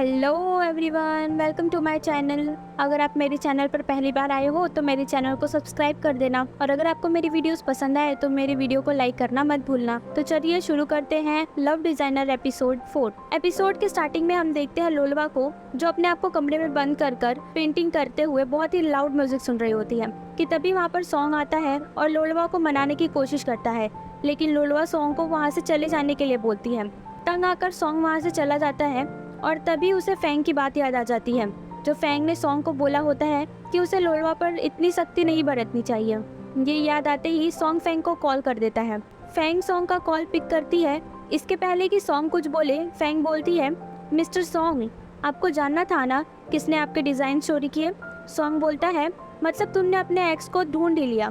Hello everyone, welcome to my channel. अगर आप मेरे चैनल पर पहली बार आए हो तो मेरे चैनल को सब्सक्राइब कर देना, और अगर आपको मेरी वीडियोस पसंद आए तो मेरी वीडियो को लाइक करना मत भूलना। तो चलिए शुरू करते हैं लव डिजाइनर एपिसोड 4। एपिसोड के स्टार्टिंग में हम देखते हैं लोलवा को, जो अपने आप को कमरे में बंद कर पेंटिंग करते हुए बहुत ही लाउड म्यूजिक सुन रही होती है कि तभी वहाँ पर सॉन्ग आता है और लोलवा को मनाने की कोशिश करता है, लेकिन लोलवा सॉन्ग को वहाँ से चले जाने के लिए बोलती है। तंग आकर सॉन्ग वहाँ से चला जाता है और तभी उसे फैंग की बात याद आ जाती है, जो फैंग ने सॉन्ग को बोला होता है कि उसे लोलवा पर इतनी सख्ती नहीं बरतनी चाहिए। ये याद आते ही सॉन्ग फैंग को कॉल कर देता है। फैंग सॉन्ग का कॉल पिक करती है। इसके पहले कि सॉन्ग कुछ बोले, फैंग बोलती है, मिस्टर सॉन्ग, आपको जानना था ना किसने आपके डिज़ाइन चोरी किए? सॉन्ग बोलता है, मतलब तुमने अपने एक्स को ढूंढ ही लिया?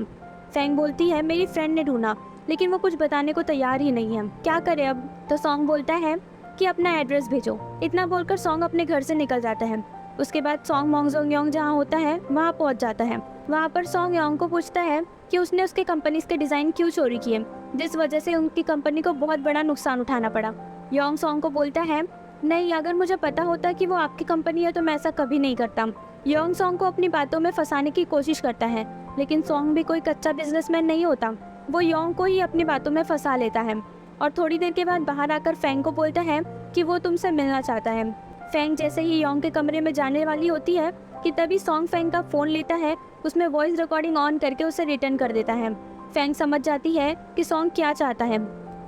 फैंग बोलती है, मेरी फ्रेंड ने ढूंढा, लेकिन वो कुछ बताने को तैयार ही नहीं है, क्या करे अब? तो सॉन्ग बोलता है कि अपना एड्रेस भेजो। इतना बोलकर सॉन्ग अपने घर से निकल जाता है। उसके बाद सॉन्ग मोंगजोंग योंग जहाँ होता है वहाँ पहुँच जाता है। वहाँ पर सॉन्ग योंग को पूछता है कि उसने उसके कंपनीज के डिज़ाइन क्यों चोरी किए, जिस वजह से उनकी कंपनी को बहुत बड़ा नुकसान उठाना पड़ा। योंग सॉन्ग को बोलता है, नहीं, अगर मुझे पता होता कि वो आपकी कंपनी है तो मैं ऐसा कभी नहीं करता। योंग सॉन्ग को अपनी बातों में फंसाने की कोशिश करता है, लेकिन सॉन्ग भी कोई कच्चा बिजनेसमैन नहीं होता। वो योंग को ही अपनी बातों में फंसा लेता है और थोड़ी देर के बाद बाहर आकर फैंग को बोलता है कि वो तुमसे मिलना चाहता है। फैंग जैसे ही योंग के कमरे में जाने वाली होती है कि तभी सॉन्ग फैंग का फ़ोन लेता है, उसमें वॉइस रिकॉर्डिंग ऑन करके उसे रिटर्न कर देता है। फैंग समझ जाती है कि सॉन्ग क्या चाहता है।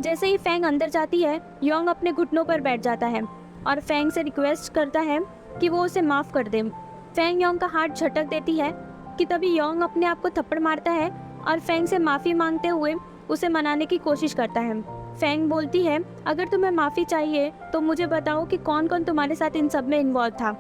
जैसे ही फैंग अंदर जाती है, योंग अपने घुटनों पर बैठ जाता है और फैंग से रिक्वेस्ट करता है कि वो उसे माफ़ कर दे। फैंग योंग का हाथ झटक देती है कि तभी योंग अपने आप को थप्पड़ मारता है और फैंग से माफ़ी मांगते हुए उसे मनाने की कोशिश करता है। फैंग बोलती है, अगर तुम्हें माफ़ी चाहिए तो मुझे बताओ कि कौन कौन तुम्हारे साथ इन सब में इन्वॉल्व था।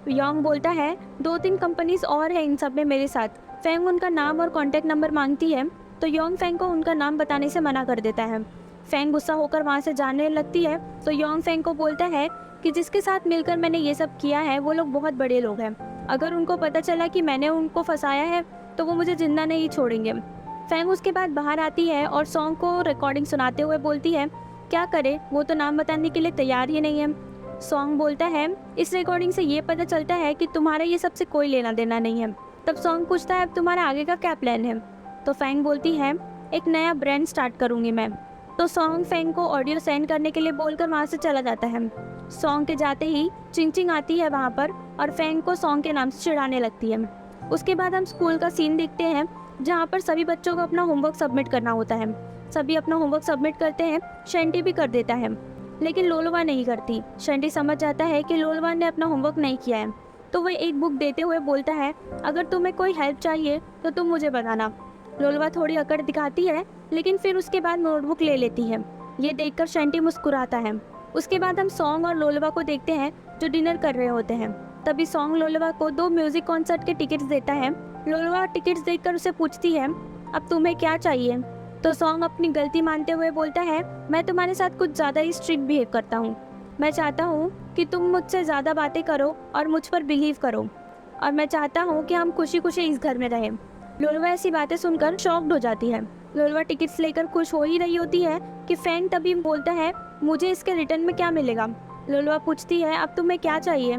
योंग बोलता है, 2-3 कंपनीज और हैं इन सब में मेरे साथ। फैंग उनका नाम और कॉन्टैक्ट नंबर मांगती है, तो योंग फैंग को उनका नाम बताने से मना कर देता है। फैंग गुस्सा होकर वहाँ से जाने लगती है, तो योंग फैंग को बोलता है कि जिसके साथ मिलकर मैंने ये सब किया है वो लोग बहुत बड़े लोग हैं। अगर उनको पता चला कि मैंने उनको फंसाया है तो वो मुझे जिंदा नहीं छोड़ेंगे। फैंग उसके बाद बाहर आती है और सॉन्ग को रिकॉर्डिंग सुनाते हुए बोलती है, क्या करे, वो तो नाम बताने के लिए तैयार ही नहीं है। सॉन्ग बोलता है, इस रिकॉर्डिंग से ये पता चलता है कि तुम्हारा ये सबसे कोई लेना देना नहीं है। तब सॉन्ग पूछता है, अब तुम्हारा आगे का क्या प्लान है? तो फैंग बोलती है, एक नया ब्रांड स्टार्ट करूँगी मैं। तो सॉन्ग फैंग को ऑडियो सेंड करने के लिए बोलकर वहाँ से चला जाता है। सॉन्ग के जाते ही चिंग आती है वहाँ पर और फैंग को सॉन्ग के नाम से चिढ़ाने लगती है। उसके बाद हम स्कूल का सीन देखते हैं, जहाँ पर सभी बच्चों को अपना होमवर्क सबमिट करना होता है। सभी अपना होमवर्क सबमिट करते हैं, शंटी भी कर देता है, लेकिन लोलवा नहीं करती। शंटी समझ जाता है कि लोलवा ने अपना होमवर्क नहीं किया है, तो वह एक बुक देते हुए बोलता है, अगर तुम्हें कोई हेल्प चाहिए तो तुम मुझे बताना। लोलवा थोड़ी अकड़ दिखाती है, लेकिन फिर उसके बाद नोटबुक ले लेती है। ये देखकर शंटी मुस्कुराता है। उसके बाद हम सॉन्ग और लोलवा को देखते हैं जो डिनर कर रहे होते हैं। तभी सॉन्ग लोलवा को 2 म्यूजिक कॉन्सर्ट के टिकट्स देता है। लोलवा टिकट्स देखकर उसे पूछती है, अब तुम्हें क्या चाहिए? तो सॉन्ग अपनी गलती मानते हुए बोलता है, मैं तुम्हारे साथ कुछ ज़्यादा ही स्ट्रिक्ट बिहेव करता हूँ। मैं चाहता हूँ कि तुम मुझसे ज़्यादा बातें करो और मुझ पर बिलीव करो, और मैं चाहता हूँ कि हम खुशी खुशी इस घर में रहें। लोलवा ऐसी बातें सुनकर शॉक्ड हो जाती है। लोलवा टिकट्स लेकर खुश हो ही रही होती है कि फैंग तभी बोलता है, मुझे इसके रिटर्न में क्या मिलेगा? लोलवा पूछती है, अब तुम्हें क्या चाहिए?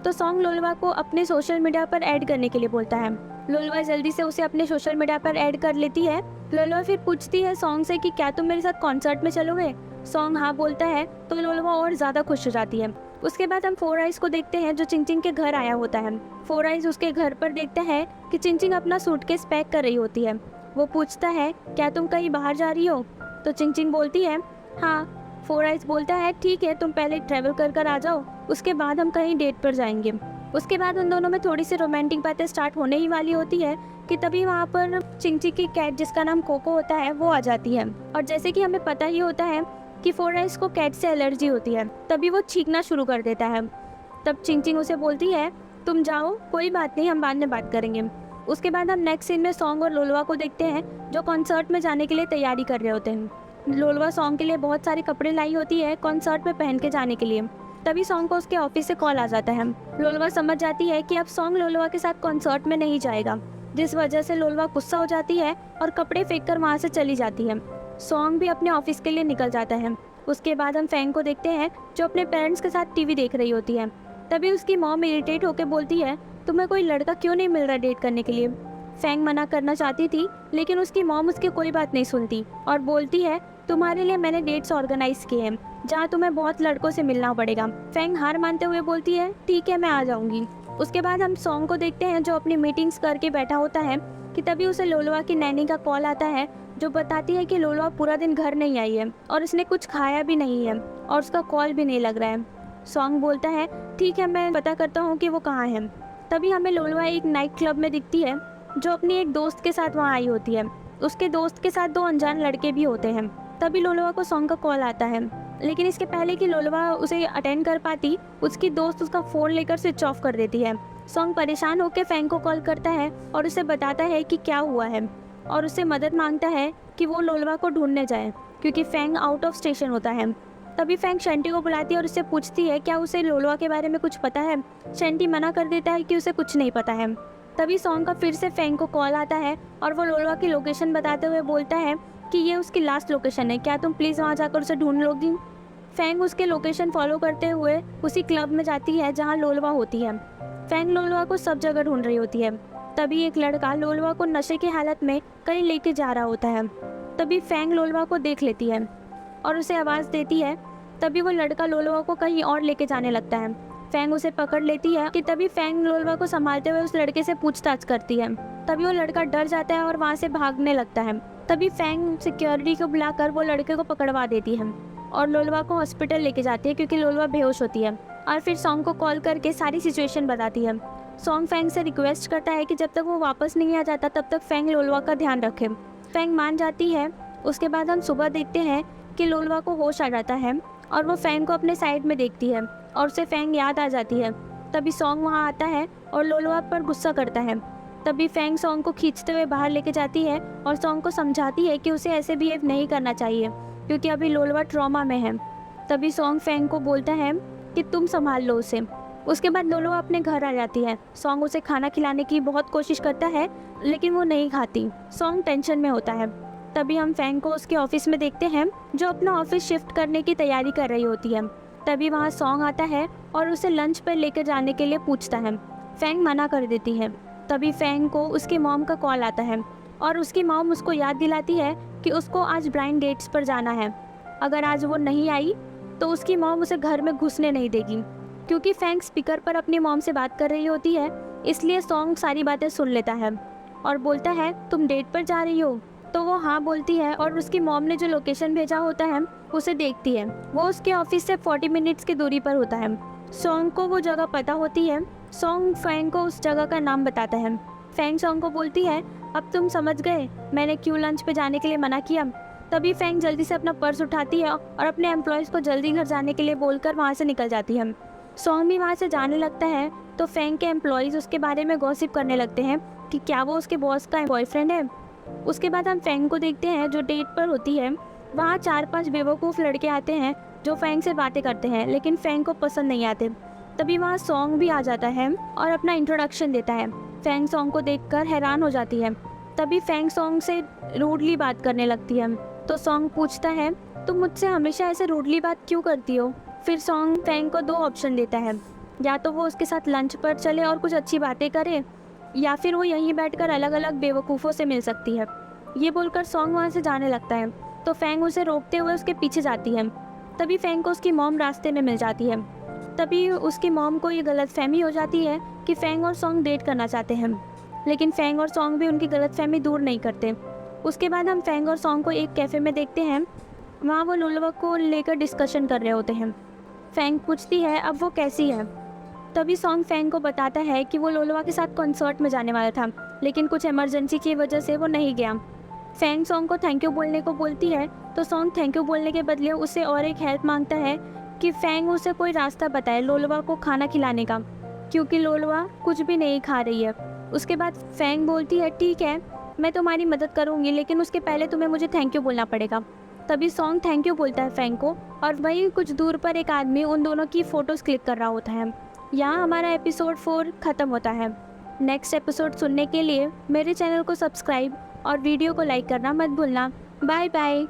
तो सॉन्ग लोलवा को अपने सोशल मीडिया पर ऐड करने के लिए बोलता है। लोलवा जल्दी से उसे अपने सोशल मीडिया पर ऐड कर लेती है। लोलवा फिर पूछती है सॉन्ग से कि क्या तुम मेरे साथ कॉन्सर्ट में चलोगे? सॉन्ग हाँ बोलता है, तो लोलवा और ज़्यादा खुश हो जाती है। उसके बाद हम 4 आइज़ को देखते हैं, जो चिंग के घर आया होता है। 4 आइज़ उसके घर पर देखता है कि चिंग अपना सूटकेस पैक कर रही होती है। वो पूछता है, क्या तुम कहीं बाहर जा रही हो? तो चिंग बोलती है, हाँ। 4 आइज़ बोलता है, ठीक है, तुम पहले ट्रैवल कर आ जाओ, उसके बाद हम कहीं डेट पर जाएंगे। उसके बाद उन दोनों में थोड़ी सी रोमांटिक बातें स्टार्ट होने ही वाली होती है कि तभी वहाँ पर चिंग की कैट, जिसका नाम कोको होता है, वो आ जाती है। और जैसे कि हमें पता ही होता है कि 4 आइज़ को कैट से एलर्जी होती है, तभी वो छींकना शुरू कर देता है। तब चिंग उसे बोलती है, तुम जाओ, कोई बात नहीं, हम बाद में बात करेंगे। उसके बाद हम नेक्स्ट सीन में सॉन्ग और लोलवा को देखते हैं, जो कॉन्सर्ट में जाने के लिए तैयारी कर रहे होते हैं। लोलवा सॉन्ग के लिए बहुत सारे कपड़े लाई होती है कॉन्सर्ट में पहन के जाने के लिए। तभी सॉन्ग को उसके ऑफिस से कॉल आ जाता है। लोलवा समझ जाती है कि अब सॉन्ग लोलवा के साथ कॉन्सर्ट में नहीं जाएगा, जिस वजह से लोलवा गुस्सा हो जाती है और कपड़े फेंककर वहाँ से चली जाती है। सॉन्ग भी अपने ऑफिस के लिए निकल जाता है। उसके बाद हम फैंग को देखते हैं, जो अपने पेरेंट्स के साथ टीवी देख रही होती है। तभी उसकी मॉम इरिटेट होकर बोलती है, तुम्हें कोई लड़का क्यों नहीं मिल रहा डेट करने के लिए। फैंग मना करना चाहती थी, लेकिन उसकी मॉम उसकी कोई बात नहीं सुनती और बोलती है, तुम्हारे लिए मैंने डेट्स ऑर्गेनाइज किए हैं जहाँ तुम्हें बहुत लड़कों से मिलना पड़ेगा। फैंग हार मानते हुए बोलती है, ठीक है मैं आ जाऊंगी। उसके बाद हम सॉन्ग को देखते हैं जो अपनी मीटिंग्स करके बैठा होता है कि तभी उसे लोलवा की नैनी का कॉल आता है जो बताती है कि लोलवा पूरा दिन घर नहीं आई है और उसने कुछ खाया भी नहीं है और उसका कॉल भी नहीं लग रहा है। सॉन्ग बोलता है, ठीक है मैं पता करता हूँ कि वो कहाँ है। तभी हमें लोलवा एक नाइट क्लब में दिखती है जो अपनी एक दोस्त के साथ वहाँ आई होती है। उसके दोस्त के साथ 2 अनजान लड़के भी होते हैं। तभी लोलवा को सॉन्ग का कॉल आता है, लेकिन इसके पहले कि लोलवा उसे अटेंड कर पाती, उसकी दोस्त उसका फ़ोन लेकर स्विच ऑफ कर देती है। सॉन्ग परेशान होकर फैंग को कॉल करता है और उसे बताता है कि क्या हुआ है और उससे मदद मांगता है कि वो लोलवा को ढूंढने जाए क्योंकि फैंग आउट ऑफ स्टेशन होता है। तभी फैंग शंटी को बुलाती है और उससे पूछती है क्या उसे लोलवा के बारे में कुछ पता है। शंटी मना कर देता है कि उसे कुछ नहीं पता है। तभी सॉन्ग का फिर से फैंग को कॉल आता है और वो लोलवा की लोकेशन बताते हुए बोलता है कि ये उसकी लास्ट लोकेशन है, क्या तुम प्लीज़ वहाँ जाकर उसे ढूंढ लोगी। फैंग उसके लोकेशन फॉलो करते हुए उसी क्लब में जाती है जहाँ लोलवा होती है। फैंग लोलवा को सब जगह ढूंढ रही होती है। तभी एक लड़का लोलवा को नशे की हालत में कहीं लेके जा रहा होता है। तभी फैंग लोलवा को देख लेती है और उसे आवाज़ देती है। तभी वो लड़का लोलवा को कहीं और लेके जाने लगता है। फैंग उसे पकड़ लेती है कि तभी फैंग लोलवा को संभालते हुए उस लड़के से पूछताछ करती है। तभी वो लड़का डर जाता है और वहाँ से भागने लगता है। तभी फैंग सिक्योरिटी को बुलाकर वो लड़के को पकड़वा देती है और लोलवा को हॉस्पिटल लेके जाती है क्योंकि लोलवा बेहोश होती है और फिर सॉन्ग को कॉल करके सारी सिचुएशन बताती है। सॉन्ग फैंग से रिक्वेस्ट करता है कि जब तक वो वापस नहीं आ जाता तब तक फैंग लोलवा का ध्यान रखे। फैंग मान जाती है। उसके बाद हम सुबह देखते हैं कि लोलवा को होश आ जाता है और वो फैंग को अपने साइड में देखती है और उसे फैंग याद आ जाती है। तभी सॉन्ग वहाँ आता है और लोलवा पर गुस्सा करता है। तभी फैंग सॉन्ग को खींचते हुए बाहर लेके जाती है और सॉन्ग को समझाती है कि उसे ऐसे बिहेव नहीं करना चाहिए क्योंकि अभी लोलवा ट्रॉमा में है। तभी सॉन्ग फैंग को बोलता है कि तुम संभाल लो उसे। उसके बाद लोलवा अपने घर आ जाती है। सॉन्ग उसे खाना खिलाने की बहुत कोशिश करता है लेकिन वो नहीं खाती। सॉन्ग टेंशन में होता है। तभी हम फैंग को उसके ऑफिस में देखते हैं जो अपना ऑफिस शिफ्ट करने की तैयारी कर रही होती है। तभी वहाँ सॉन्ग आता है और उसे लंच पर लेकर जाने के लिए पूछता है। फैंग मना कर देती है। तभी फैंग को उसकी मॉम का कॉल आता है और उसकी मॉम उसको याद दिलाती है कि उसको आज ब्लाइंड डेट्स पर जाना है। अगर आज वो नहीं आई तो उसकी मॉम उसे घर में घुसने नहीं देगी। क्योंकि फैंग स्पीकर पर अपनी मॉम से बात कर रही होती है इसलिए सॉन्ग सारी बातें सुन लेता है और बोलता है, तुम डेट पर जा रही हो? तो वो हाँ बोलती है और उसकी मॉम ने जो लोकेशन भेजा होता है उसे देखती है। वो उसके ऑफिस से 40 मिनट्स की दूरी पर होता है। सॉन्ग को वो जगह पता होती है। सॉन्ग फैंग को उस जगह का नाम बताता है। फैंग सॉन्ग को बोलती है, अब तुम समझ गए मैंने क्यों लंच पे जाने के लिए मना किया। तभी फैंग जल्दी से अपना पर्स उठाती है और अपने एम्प्लॉयज़ को जल्दी घर जाने के लिए बोलकर वहाँ से निकल जाती है। सॉन्ग भी वहाँ से जाने लगता है तो फैंग के एम्प्लॉयज़ उसके बारे में गॉसिप करने लगते हैं कि क्या वो उसके बॉस का बॉयफ्रेंड है। उसके बाद हम फैंग को देखते हैं जो डेट पर होती है। वहाँ 4-5 बेवकूफ़ लड़के आते हैं जो फैंग से बातें करते हैं लेकिन फैंग को पसंद नहीं आते। तभी वहाँ सॉन्ग भी आ जाता है और अपना इंट्रोडक्शन देता है। फैंग सॉन्ग को देखकर हैरान हो जाती है। तभी फैंग सॉन्ग से रूडली बात करने लगती है। तो सॉन्ग पूछता है, तुम मुझसे हमेशा ऐसे रूडली बात क्यों करती हो। फिर सॉन्ग फैंग को 2 ऑप्शन देता है, या तो वो उसके साथ लंच पर चले और कुछ अच्छी बातें करे या फिर वो यहीं बैठकर अलग अलग बेवकूफ़ों से मिल सकती है। ये बोलकर सॉन्ग वहाँ से जाने लगता है तो फैंग उसे रोकते हुए उसके पीछे जाती है। तभी फैंग को उसकी मॉम रास्ते में मिल जाती है। तभी उसकी मॉम को ये गलतफहमी हो जाती है कि फैंग और सॉन्ग डेट करना चाहते हैं, लेकिन फैंग और सॉन्ग भी उनकी गलतफहमी दूर नहीं करते। उसके बाद हम फैंग और सॉन्ग को एक कैफ़े में देखते हैं। वहाँ वो लोलवा को लेकर डिस्कशन कर रहे होते हैं। फैंग पूछती है अब वो कैसी है। तभी सॉन्ग फैंग को बताता है कि वो लोलवा के साथ कॉन्सर्ट में जाने वाला था लेकिन कुछ इमरजेंसी की वजह से वो नहीं गया। फैंग सॉन्ग को थैंक यू बोलने को बोलती है तो सॉन्ग थैंक यू बोलने के बदले उससे और एक हेल्प मांगता है कि फैंग उसे कोई रास्ता बताए लोलवा को खाना खिलाने का, क्योंकि लोलवा कुछ भी नहीं खा रही है। उसके बाद फैंग बोलती है ठीक है मैं तुम्हारी मदद करूँगी लेकिन उसके पहले तुम्हें मुझे थैंक यू बोलना पड़ेगा। तभी सॉन्ग थैंक यू बोलता है फैंग को और वहीं कुछ दूर पर एक आदमी उन दोनों की फ़ोटोज़ क्लिक कर रहा होता है। यहाँ हमारा एपिसोड 4 ख़त्म होता है। नेक्स्ट एपिसोड सुनने के लिए मेरे चैनल को सब्सक्राइब और वीडियो को लाइक करना मत भूलना। Bye bye.